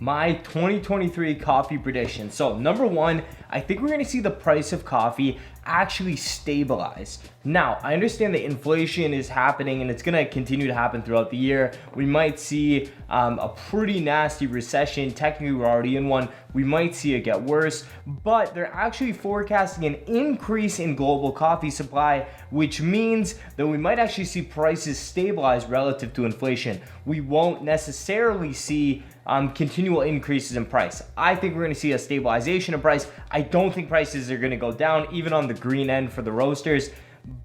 My 2023 coffee prediction. So number one, I think we're gonna see the price of coffee actually stabilize. Now, I understand that inflation is happening and it's gonna continue to happen throughout the year. We might see a pretty nasty recession. Technically, we're already in one. We might see it get worse, but they're actually forecasting an increase in global coffee supply, which means that we might actually see prices stabilize relative to inflation. We won't necessarily see continual increases in price. I think we're going to see a stabilization of price. I don't think prices are going to go down, even on the green end for the roasters,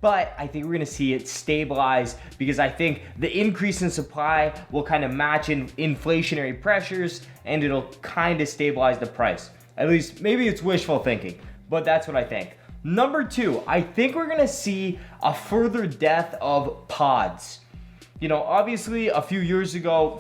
but I think we're going to see it stabilize because I think the increase in supply will kind of match in inflationary pressures and it'll kind of stabilize the price. At least maybe it's wishful thinking, but that's what I think. Number two, I think we're going to see a further death of pods. You know, obviously a few years ago,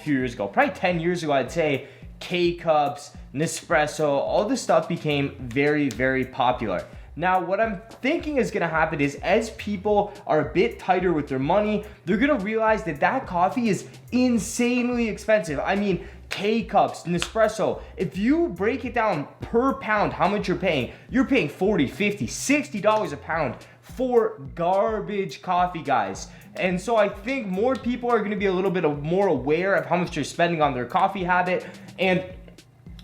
probably 10 years ago, I'd say K-Cups, Nespresso, all this stuff became very, very popular. Now, what I'm thinking is gonna happen is as people are a bit tighter with their money, they're gonna realize that that coffee is insanely expensive. I mean, K-Cups, Nespresso, if you break it down per pound, how much you're paying $40, $50, $60 a pound for garbage coffee, guys. And so I think more people are gonna be a little bit more aware of how much they're spending on their coffee habit, and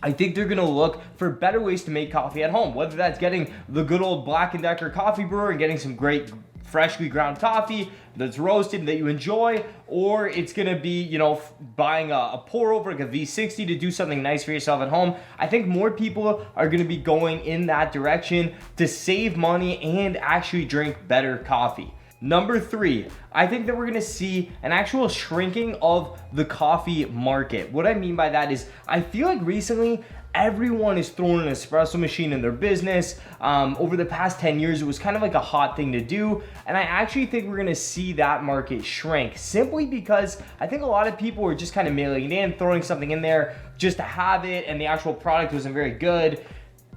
I think they're gonna look for better ways to make coffee at home, whether that's getting the good old Black & Decker coffee brewer and getting some great freshly ground coffee that's roasted that you enjoy, or it's gonna be, you know, buying a pour over, like a V60 to do something nice for yourself at home. I think more people are gonna be going in that direction to save money and actually drink better coffee. Number three, I think that we're gonna see an actual shrinking of the coffee market. What I mean by that is, I feel like recently, everyone is throwing an espresso machine in their business. Over the past 10 years, it was kind of like a hot thing to do. And I actually think we're gonna see that market shrink simply because I think a lot of people were just kind of mailing it in, throwing something in there just to have it, and the actual product wasn't very good.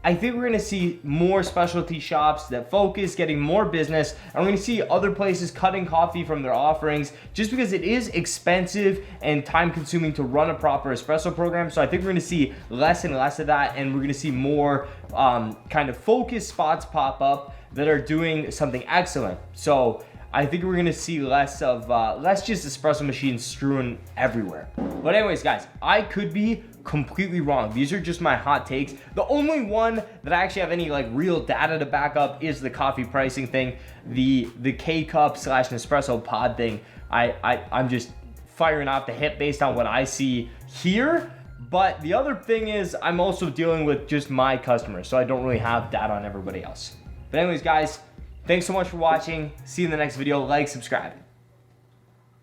I think we're gonna see more specialty shops that focus, getting more business, and we're gonna see other places cutting coffee from their offerings just because it is expensive and time consuming to run a proper espresso program. So I think we're gonna see less and less of that, and we're gonna see more kind of focused spots pop up that are doing something excellent. So I think we're gonna see less just espresso machines strewn everywhere. But anyways, guys, I could be completely wrong. These are just my hot takes. The only one that I actually have any like real data to back up is the coffee pricing thing, the K-Cup / Nespresso pod thing. I'm just firing off the hip based on what I see here. But the other thing is I'm also dealing with just my customers, so I don't really have data on everybody else. But anyways, guys, thanks so much for watching. See you in the next video. Like, subscribe.